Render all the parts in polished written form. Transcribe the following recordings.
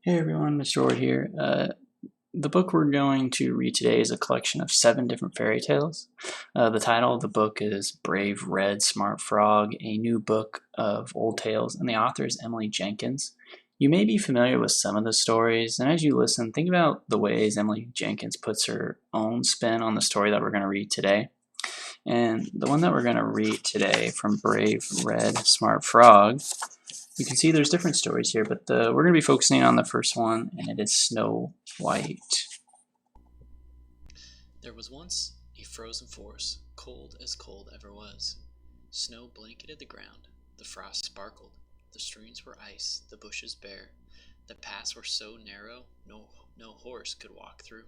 Hey everyone, Mr. Ward here. The book we're going to read today is a collection of 7 different fairy tales. The title of the book is Brave Red Smart Frog, a new book of old tales, and the author is Emily Jenkins. You may be familiar with some of the stories, and as you listen, think about the ways Emily Jenkins puts her own spin on the story that we're going to read today. And the one that we're going to read today from Brave Red Smart Frog, you can see there's different stories here, but we're going to be focusing on the first one, and it is Snow White. There was once a frozen forest, cold as cold ever was. Snow blanketed the ground, the frost sparkled, the streams were ice, the bushes bare, the paths were so narrow no horse could walk through.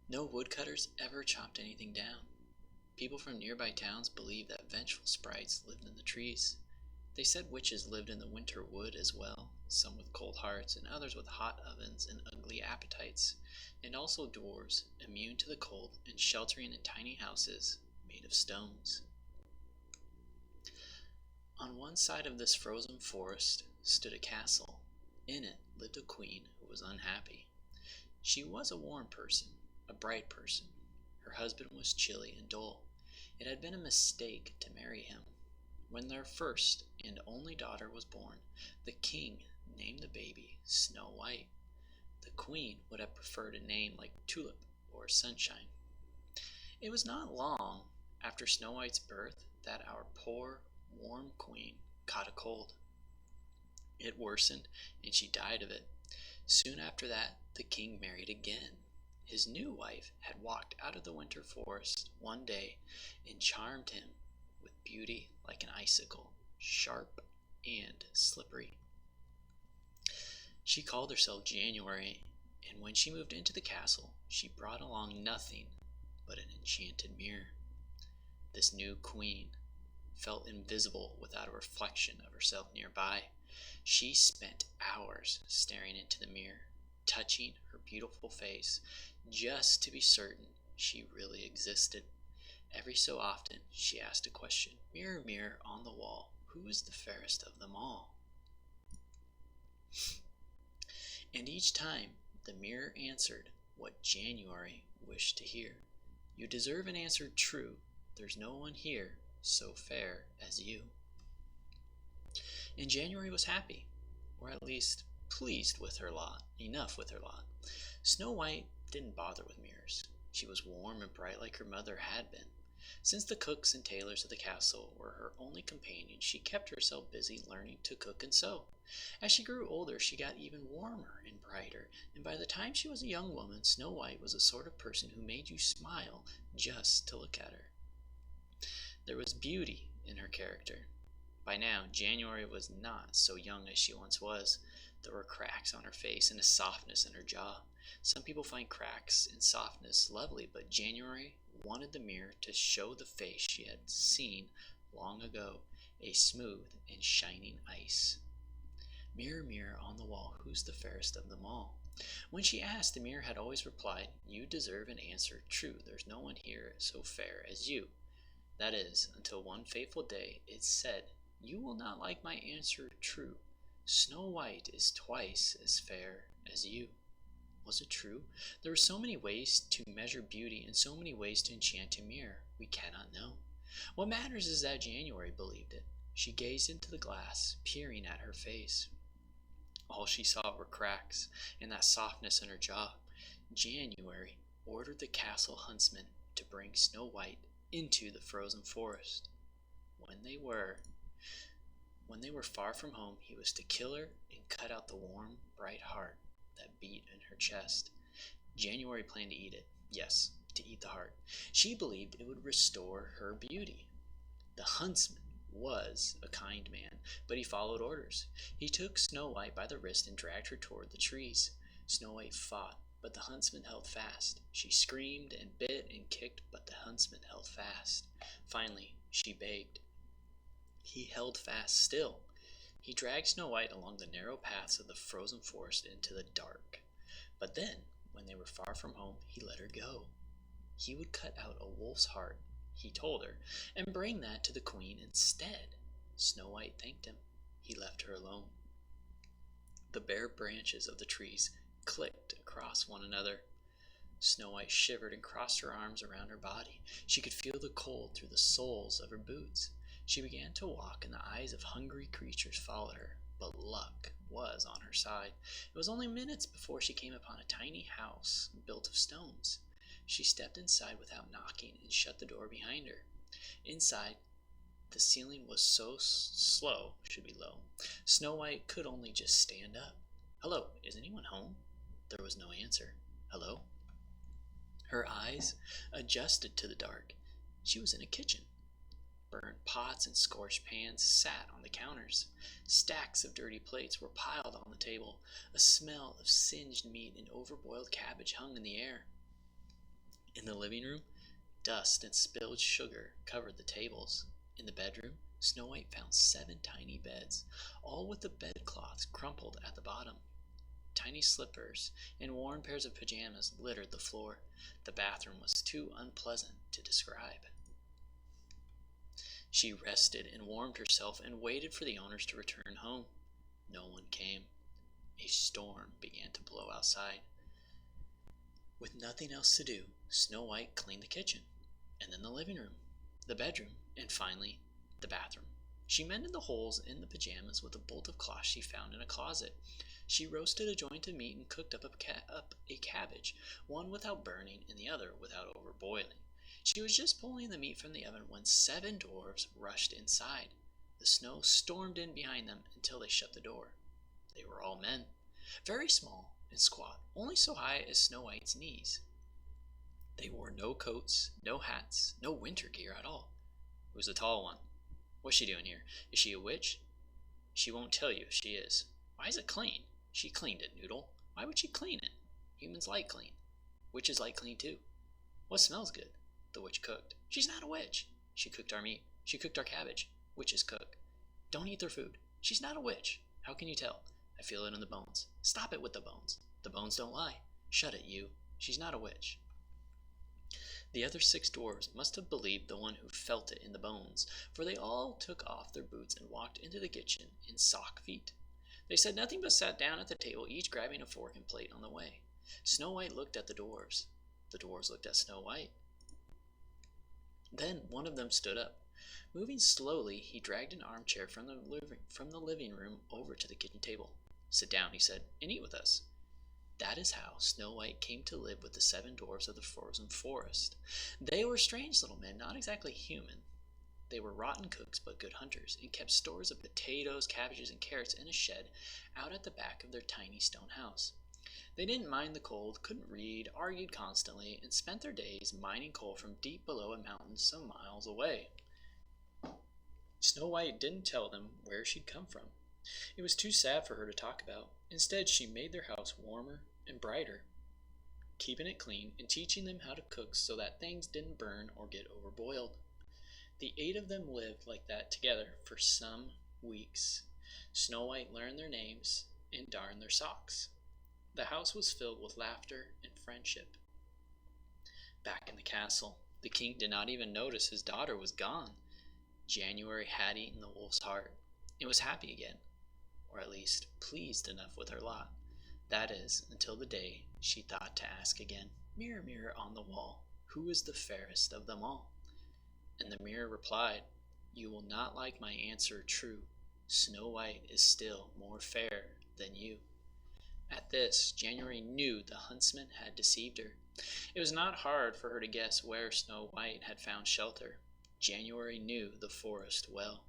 No woodcutters ever chopped anything down. People from nearby towns believed that vengeful sprites lived in the trees. They said witches lived in the winter wood as well, some with cold hearts and others with hot ovens and ugly appetites, and also dwarves, immune to the cold and sheltering in tiny houses made of stones. On one side of this frozen forest stood a castle. In it lived a queen who was unhappy. She was a warm person, a bright person. Her husband was chilly and dull. It had been a mistake to marry him. When their first and only daughter was born, the king named the baby Snow White. The queen would have preferred a name like Tulip or Sunshine. It was not long after Snow White's birth that our poor, warm queen caught a cold. It worsened, and she died of it. Soon after that, the king married again. His new wife had walked out of the winter forest one day and charmed him with beauty like an icicle, sharp and slippery. She called herself January, and when she moved into the castle, she brought along nothing but an enchanted mirror. This new queen felt invisible without a reflection of herself nearby. She spent hours staring into the mirror, touching her beautiful face, just to be certain she really existed. Every so often she asked a question: "Mirror, mirror on the wall, who is the fairest of them all?" And each time the mirror answered what January wished to hear. "You deserve an answer true. There's no one here so fair as you." And January was happy, or at least pleased with her lot, enough with her lot. Snow White didn't bother with mirrors. She was warm and bright like her mother had been. Since the cooks and tailors of the castle were her only companions, she kept herself busy learning to cook and sew. As she grew older, she got even warmer and brighter, and by the time she was a young woman, Snow White was the sort of person who made you smile just to look at her. There was beauty in her character. By now, January was not so young as she once was. There were cracks on her face and a softness in her jaw. Some people find cracks and softness lovely, but January wanted the mirror to show the face she had seen long ago, a smooth and shining ice. "Mirror, mirror on the wall, who's the fairest of them all?" When she asked, the mirror had always replied, "You deserve an answer true. There's no one here so fair as you." That is, until one fateful day it said, "You will not like my answer true. Snow White is twice as fair as you." Was it true? There were so many ways to measure beauty and so many ways to enchant a mirror. We cannot know. What matters is that January believed it. She gazed into the glass, peering at her face. All she saw were cracks and that softness in her jaw. January ordered the castle huntsman to bring Snow White into the frozen forest. When they were when they were far from home, he was to kill her and cut out the warm, bright heart that beat in her chest. January planned to eat it. Yes, to eat the heart. She believed it would restore her beauty. The huntsman was a kind man, but he followed orders. He took Snow White by the wrist and dragged her toward the trees. Snow White fought, but the huntsman held fast. She screamed and bit and kicked, but the huntsman held fast. Finally, she begged. He held fast still. He dragged Snow White along the narrow paths of the frozen forest into the dark. But then, when they were far from home, he let her go. He would cut out a wolf's heart, he told her, and bring that to the queen instead. Snow White thanked him. He left her alone. The bare branches of the trees clicked across one another. Snow White shivered and crossed her arms around her body. She could feel the cold through the soles of her boots. She began to walk, and the eyes of hungry creatures followed her. But luck was on her side. It was only minutes before she came upon a tiny house built of stones. She stepped inside without knocking and shut the door behind her. Inside, the ceiling was so low. Snow White could only just stand up. "Hello, is anyone home?" There was no answer. "Hello?" Her eyes adjusted to the dark. She was in a kitchen. Burnt pots and scorched pans sat on the counters. Stacks of dirty plates were piled on the table. A smell of singed meat and overboiled cabbage hung in the air. In the living room, dust and spilled sugar covered the tables. In the bedroom, Snow White found 7 tiny beds, all with the bedcloths crumpled at the bottom. Tiny slippers and worn pairs of pajamas littered the floor. The bathroom was too unpleasant to describe. She rested and warmed herself and waited for the owners to return home. No one came. A storm began to blow outside. With nothing else to do, Snow White cleaned the kitchen, and then the living room, the bedroom, and finally, the bathroom. She mended the holes in the pajamas with a bolt of cloth she found in a closet. She roasted a joint of meat and cooked up a cabbage, one without burning and the other without overboiling. She was just pulling the meat from the oven when 7 dwarves rushed inside. The snow stormed in behind them until they shut the door. They were all men, very small and squat, only so high as Snow White's knees. They wore no coats, no hats, no winter gear at all. Who's the tall one? What's she doing here? Is she a witch? She won't tell you if she is. Why is it clean? She cleaned it, Noodle. Why would she clean it? Humans like clean. Witches like clean too. What smells good? The witch cooked. She's not a witch. She cooked our meat. She cooked our cabbage. Witches cook. Don't eat their food. She's not a witch. How can you tell? I feel it in the bones. Stop it with the bones. The bones don't lie. Shut it, you. She's not a witch. The other 6 dwarves must have believed the one who felt it in the bones, for they all took off their boots and walked into the kitchen in sock feet. They said nothing but sat down at the table, each grabbing a fork and plate on the way. Snow White looked at the dwarves. The dwarves looked at Snow White. Then one of them stood up. Moving slowly, he dragged an armchair from the living room over to the kitchen table. "Sit down," he said, "and eat with us." That is how Snow White came to live with the 7 dwarves of the frozen forest. They were strange little men, not exactly human. They were rotten cooks but good hunters, and kept stores of potatoes, cabbages, and carrots in a shed out at the back of their tiny stone house. They didn't mind the cold, couldn't read, argued constantly, and spent their days mining coal from deep below a mountain some miles away. Snow White didn't tell them where she'd come from. It was too sad for her to talk about. Instead, she made their house warmer and brighter, keeping it clean and teaching them how to cook so that things didn't burn or get overboiled. The 8 of them lived like that together for some weeks. Snow White learned their names and darned their socks. The house was filled with laughter and friendship. Back in the castle, the king did not even notice his daughter was gone. January had eaten the wolf's heart. It was happy again, or at least pleased enough with her lot. That is, until the day she thought to ask again, "Mirror, mirror on the wall, who is the fairest of them all?" And the mirror replied, "You will not like my answer true. Snow White is still more fair than you." At this, January knew the huntsman had deceived her. It was not hard for her to guess where Snow White had found shelter. January knew the forest well.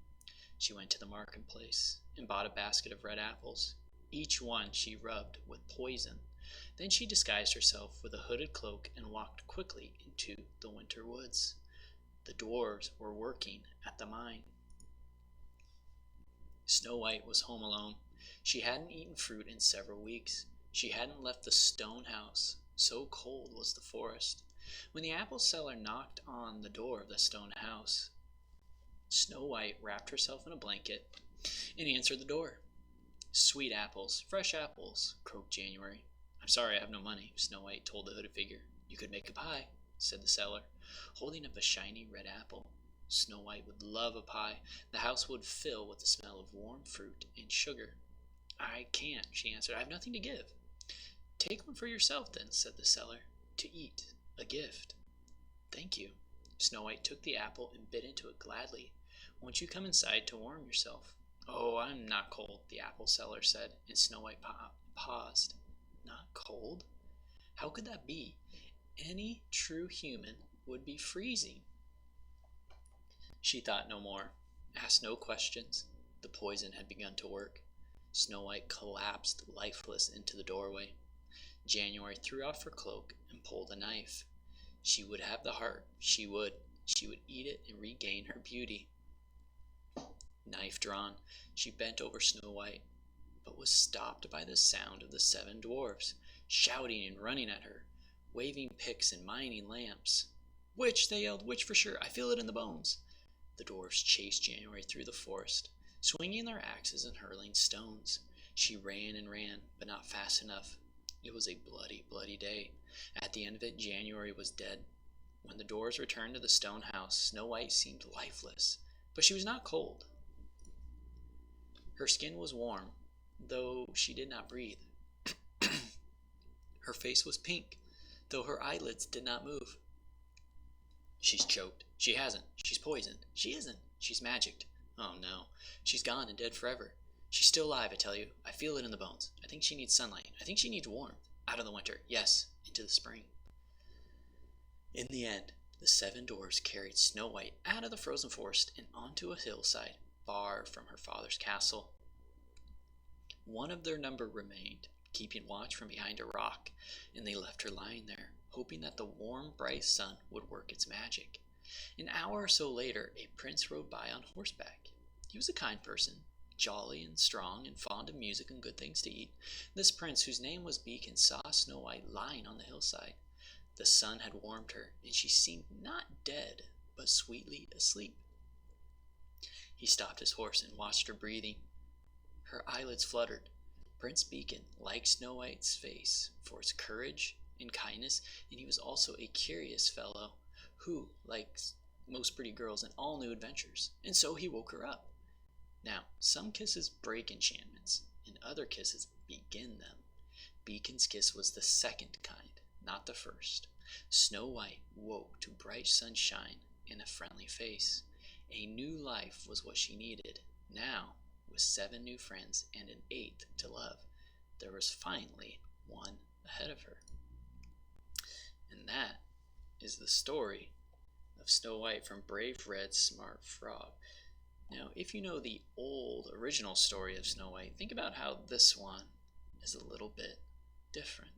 She went to the marketplace and bought a basket of red apples. Each one she rubbed with poison. Then she disguised herself with a hooded cloak and walked quickly into the winter woods. The dwarves were working at the mine. Snow White was home alone. She hadn't eaten fruit in several weeks. She hadn't left the stone house, so cold was the forest. When the apple seller knocked on the door of the stone house, Snow White wrapped herself in a blanket and answered the door. "Sweet apples, fresh apples," croaked January. "I'm sorry I have no money," Snow White told the hooded figure. "You could make a pie," said the seller, holding up a shiny red apple. Snow White would love a pie. The house would fill with the smell of warm fruit and sugar. I can't, she answered. I have nothing to give. Take one for yourself, then, said the seller. To eat, a gift. Thank you. Snow White took the apple and bit into it gladly. Won't you come inside to warm yourself? Oh, I'm not cold, the apple seller said, and Snow White paused. Not cold? How could that be? Any true human would be freezing. She thought no more, asked no questions. The poison had begun to work. Snow White collapsed lifeless into the doorway. January threw off her cloak and pulled a knife. She would have the heart. She would. She would eat it and regain her beauty. Knife drawn, she bent over Snow White, but was stopped by the sound of the 7 dwarfs, shouting and running at her, waving picks and mining lamps. Witch, they yelled, witch for sure, I feel it in the bones. The dwarfs chased January through the forest, swinging their axes and hurling stones. She ran and ran, but not fast enough. It was a bloody, bloody day. At the end of it, January was dead. When the dwarves returned to the stone house, Snow White seemed lifeless, but she was not cold. Her skin was warm, though she did not breathe. Her face was pink, though her eyelids did not move. She's choked. She hasn't. She's poisoned. She isn't. She's magicked. Oh no. She's gone and dead forever. She's still alive, I tell you. I feel it in the bones. I think she needs sunlight. I think she needs warmth. Out of the winter. Yes, into the spring. In the end, the 7 dwarfs carried Snow White out of the frozen forest and onto a hillside, far from her father's castle. One of their number remained, keeping watch from behind a rock, and they left her lying there, hoping that the warm, bright sun would work its magic. An hour or so later, a prince rode by on horseback. He was a kind person, jolly and strong and fond of music and good things to eat. This prince, whose name was Beacon, saw Snow White lying on the hillside. The sun had warmed her, and she seemed not dead, but sweetly asleep. He stopped his horse and watched her breathing. Her eyelids fluttered. Prince Beacon liked Snow White's face for its courage and kindness, and he was also a curious fellow who likes most pretty girls and all new adventures, and so he woke her up. Now, some kisses break enchantments, and other kisses begin them. Beacon's kiss was the second kind, not the first. Snow White woke to bright sunshine and a friendly face. A new life was what she needed. Now, with 7 new friends and an 8th to love, there was finally one ahead of her. And that is the story of Snow White from Brave Red Smart Frog. Now, if you know the old original story of Snow White, think about how this one is a little bit different.